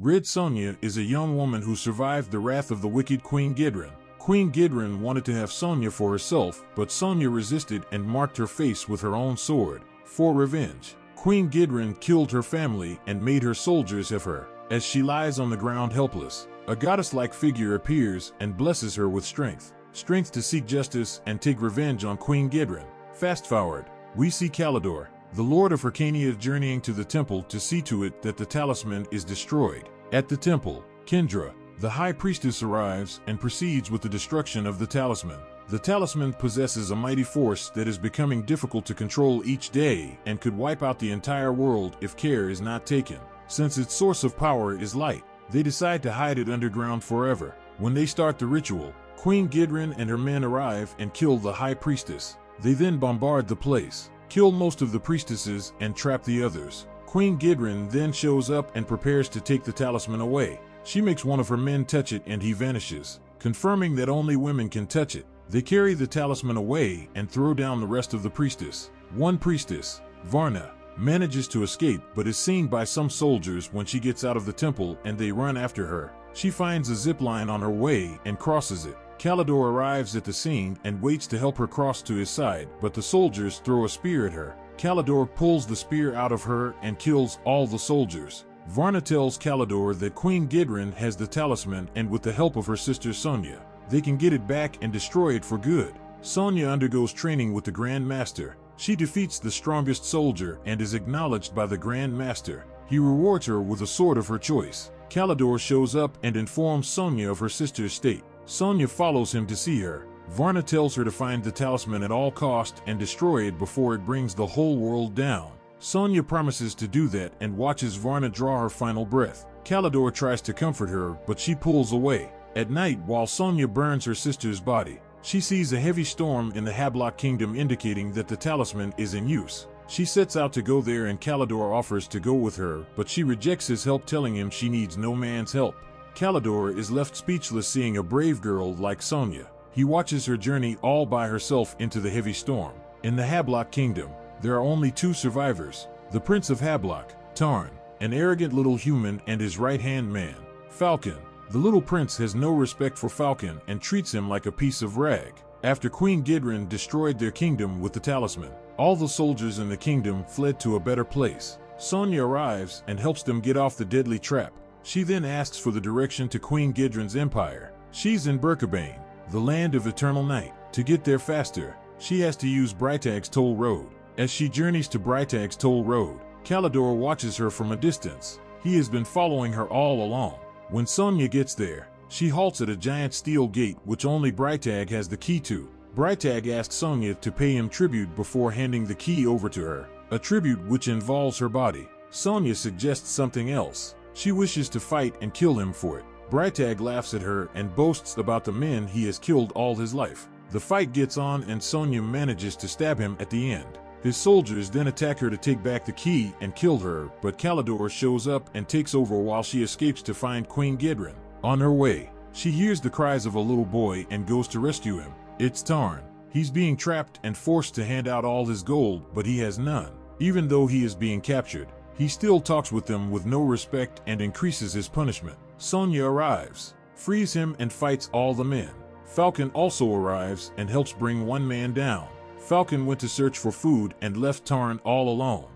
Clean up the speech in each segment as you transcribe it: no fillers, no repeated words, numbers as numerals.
Red Sonja is a young woman who survived the wrath of the wicked Queen Gidrin. Queen Gidrin wanted to have Sonja for herself, but Sonja resisted and marked her face with her own sword. For revenge, Queen Gidrin killed her family and made her soldiers have her. As she lies on the ground helpless, a goddess-like figure appears and blesses her with strength. Strength to seek justice and take revenge on Queen Gidrin. Fast forward, we see Kalidor, the Lord of Hyrcania, journeying to the temple to see to it that the talisman is destroyed. At the temple, Kendra, the High Priestess, arrives and proceeds with the destruction of the talisman. The talisman possesses a mighty force that is becoming difficult to control each day and could wipe out the entire world if care is not taken. Since its source of power is light, they decide to hide it underground forever. When they start the ritual, Queen Gidrin and her men arrive and kill the High Priestess. They then bombard the place, kill most of the priestesses, and trap the others. Queen Gidrin then shows up and prepares to take the talisman away. She makes one of her men touch it and he vanishes, confirming that only women can touch it. They carry the talisman away and throw down the rest of the priestess. One priestess, Varna, manages to escape but is seen by some soldiers when she gets out of the temple and they run after her. She finds a zip line on her way and crosses it. Kalidor arrives at the scene and waits to help her cross to his side, but the soldiers throw a spear at her. Kalidor pulls the spear out of her and kills all the soldiers. Varna tells Kalidor that Queen Gidrin has the talisman and with the help of her sister Sonja, they can get it back and destroy it for good. Sonja undergoes training with the Grand Master. She defeats the strongest soldier and is acknowledged by the Grand Master. He rewards her with a sword of her choice. Kalidor shows up and informs Sonja of her sister's state. Sonja follows him to see her. Varna tells her to find the talisman at all cost and destroy it before it brings the whole world down. Sonja promises to do that and watches Varna draw her final breath. Kalidor tries to comfort her, but she pulls away. At night, while Sonja burns her sister's body, she sees a heavy storm in the Hablock Kingdom, indicating that the talisman is in use. She sets out to go there and Kalidor offers to go with her, but she rejects his help, telling him she needs no man's help. Kalidor is left speechless seeing a brave girl like Sonja. He watches her journey all by herself into the heavy storm. In the Hablock Kingdom, there are only two survivors: the Prince of Hablock, Tarn, an arrogant little human, and his right-hand man, Falcon. The little prince has no respect for Falcon and treats him like a piece of rag. After Queen Gidrin destroyed their kingdom with the talisman, all the soldiers in the kingdom fled to a better place. Sonja arrives and helps them get off the deadly trap. She then asks for the direction to Queen Gidrin's empire. She's in Berkebane, the land of eternal night. To get there faster, she has to use Brightag's toll road. As she journeys to Brightag's toll road, Kalidor watches her from a distance. He has been following her all along. When Sonja gets there, she halts at a giant steel gate which only Brightag has the key to. Brightag asks Sonja to pay him tribute before handing the key over to her, a tribute which involves her body. Sonja suggests something else. She wishes to fight and kill him for it. Brightag laughs at her and boasts about the men he has killed all his life. The fight gets on and Sonja manages to stab him at the end. His soldiers then attack her to take back the key and kill her, but Kalidor shows up and takes over while she escapes to find Queen Gidrin. On her way, she hears the cries of a little boy and goes to rescue him. It's Tarn. He's being trapped and forced to hand out all his gold, but he has none. Even though he is being captured, he still talks with them with no respect and increases his punishment. Sonja arrives, frees him, and fights all the men. Falcon also arrives and helps bring one man down. Falcon went to search for food and left Tarn all alone.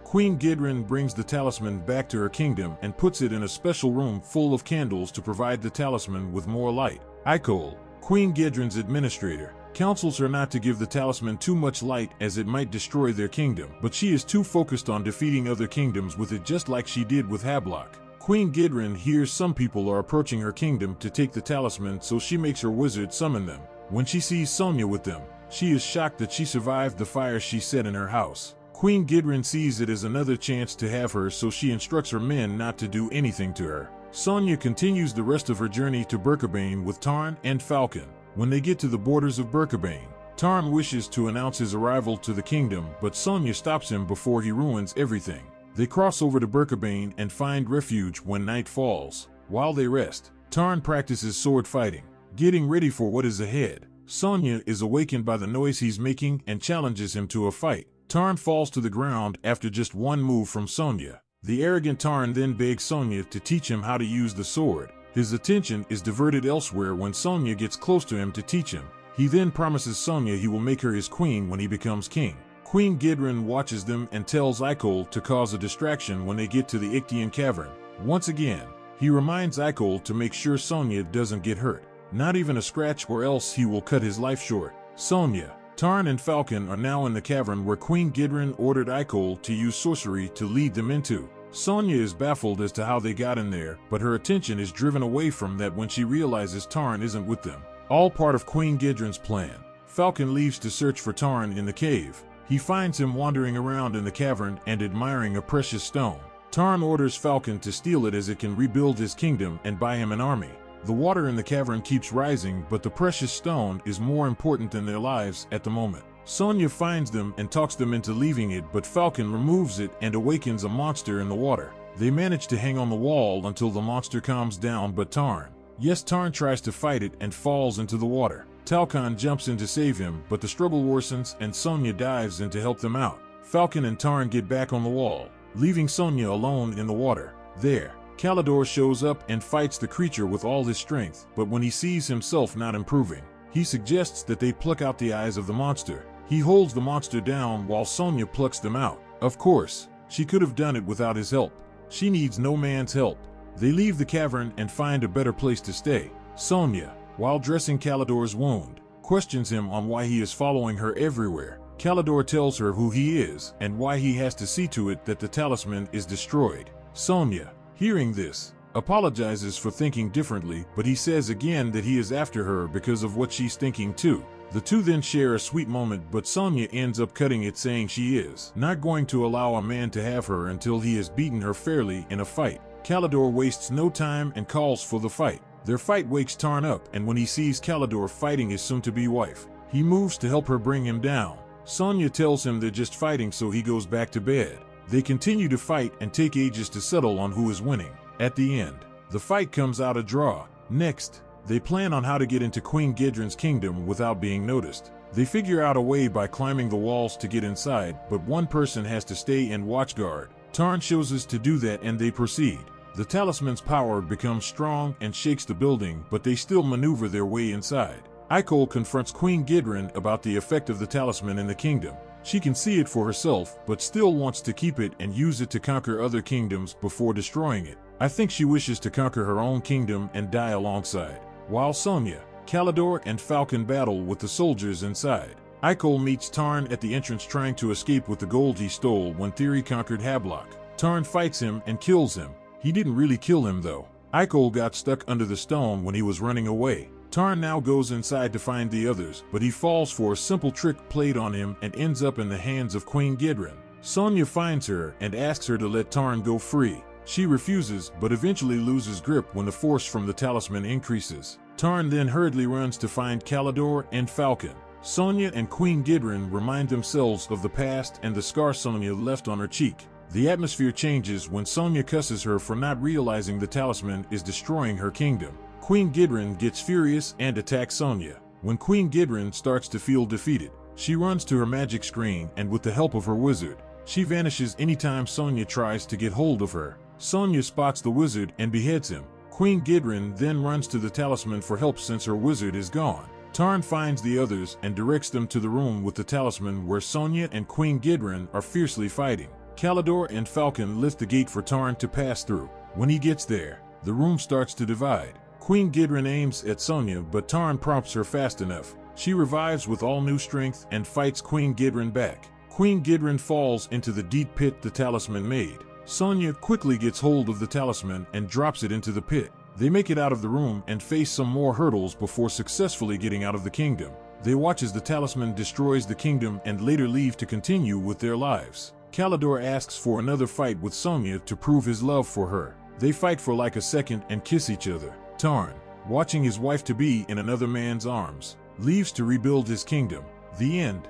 Queen Gidrin brings the talisman back to her kingdom and puts it in a special room full of candles to provide the talisman with more light. Icole, Queen Gidrin's administrator, counsels her not to give the talisman too much light as it might destroy their kingdom, but she is too focused on defeating other kingdoms with it, just like she did with Hablock. Queen Gidrin hears some people are approaching her kingdom to take the talisman, so she makes her wizard summon them. When she sees Sonja with them, she is shocked that she survived the fire she set in her house. Queen Gidrin sees it as another chance to have her, so she instructs her men not to do anything to her. Sonja continues the rest of her journey to Berkebane with Tarn and Falcon. When they get to the borders of Berkebane, Tarn wishes to announce his arrival to the kingdom, but Sonja stops him before he ruins everything. They cross over to Berkebane and find refuge when night falls. While they rest, Tarn practices sword fighting, getting ready for what is ahead. Sonja is awakened by the noise he's making and challenges him to a fight. Tarn falls to the ground after just one move from Sonja. The arrogant Tarn then begs Sonja to teach him how to use the sword. His attention is diverted elsewhere when Sonja gets close to him to teach him. He then promises Sonja he will make her his queen when he becomes king. Queen Gidrin watches them and tells Icol to cause a distraction when they get to the Ictian cavern. Once again, he reminds Icol to make sure Sonja doesn't get hurt. Not even a scratch, or else he will cut his life short. Sonja, Tarn and Falcon are now in the cavern where Queen Gidrin ordered Icol to use sorcery to lead them into. Sonja is baffled as to how they got in there, but her attention is driven away from that when she realizes Tarn isn't with them. All part of Queen Gidrin's plan. Falcon leaves to search for Tarn in the cave. He finds him wandering around in the cavern and admiring a precious stone. Tarn orders Falcon to steal it as it can rebuild his kingdom and buy him an army. The water in the cavern keeps rising, but the precious stone is more important than their lives at the moment. Sonja finds them and talks them into leaving it, but Falcon removes it and awakens a monster in the water. They manage to hang on the wall until the monster calms down, but Tarn tries to fight it and falls into the water. Talcon jumps in to save him, but the struggle worsens and Sonja dives in to help them out. Falcon and Tarn get back on the wall, leaving Sonja alone in the water. There, Kalidor shows up and fights the creature with all his strength, but when he sees himself not improving, he suggests that they pluck out the eyes of the monster. He holds the monster down while Sonja plucks them out. Of course, she could have done it without his help. She needs no man's help. They leave the cavern and find a better place to stay. Sonja, while dressing Kalidor's wound, questions him on why he is following her everywhere. Kalidor tells her who he is and why he has to see to it that the talisman is destroyed. Sonja, hearing this, apologizes for thinking differently, but he says again that he is after her because of what she's thinking too. The two then share a sweet moment, but Sonja ends up cutting it, saying she is not going to allow a man to have her until he has beaten her fairly in a fight. Kalidor wastes no time and calls for the fight. Their fight wakes Tarn up, and when he sees Kalidor fighting his soon-to-be wife, he moves to help her bring him down. Sonja tells him they're just fighting, so he goes back to bed. They continue to fight and take ages to settle on who is winning. At the end, the fight comes out a draw. Next, they plan on how to get into Queen Gidrin's kingdom without being noticed. They figure out a way by climbing the walls to get inside, but one person has to stay and watch guard. Tarn chooses to do that and they proceed. The talisman's power becomes strong and shakes the building, but they still maneuver their way inside. Icol confronts Queen Gidrin about the effect of the talisman in the kingdom. She can see it for herself, but still wants to keep it and use it to conquer other kingdoms before destroying it. I think she wishes to conquer her own kingdom and die alongside. While Sonja, Kalidor, and Falcon battle with the soldiers inside, Icol meets Tarn at the entrance trying to escape with the gold he stole when Theory conquered Hablok. Tarn fights him and kills him. He didn't really kill him though. Icol got stuck under the stone when he was running away. Tarn now goes inside to find the others, but he falls for a simple trick played on him and ends up in the hands of Queen Gidrin. Sonja finds her and asks her to let Tarn go free. She refuses, but eventually loses grip when the force from the talisman increases. Tarn then hurriedly runs to find Kalidor and Falcon. Sonja and Queen Gidrin remind themselves of the past and the scar Sonja left on her cheek. The atmosphere changes when Sonja cusses her for not realizing the talisman is destroying her kingdom. Queen Gidrin gets furious and attacks Sonja. When Queen Gidrin starts to feel defeated, she runs to her magic screen and with the help of her wizard, she vanishes anytime Sonja tries to get hold of her. Sonja spots the wizard and beheads him. Queen Gidrin then runs to the talisman for help since her wizard is gone. Tarn finds the others and directs them to the room with the talisman where Sonja and Queen Gidrin are fiercely fighting. Kalidor and Falcon lift the gate for Tarn to pass through. When he gets there, the room starts to divide. Queen Gidrin aims at Sonja, but Tarn prompts her fast enough. She revives with all new strength and fights Queen Gidrin back. Queen Gidrin falls into the deep pit the talisman made. Sonja quickly gets hold of the talisman and drops it into the pit. They make it out of the room and face some more hurdles before successfully getting out of the kingdom. They watch as the talisman destroys the kingdom and later leave to continue with their lives. Kalidor asks for another fight with Sonja to prove his love for her. They fight for like a second and kiss each other. Tarn, watching his wife-to-be in another man's arms, leaves to rebuild his kingdom. The end.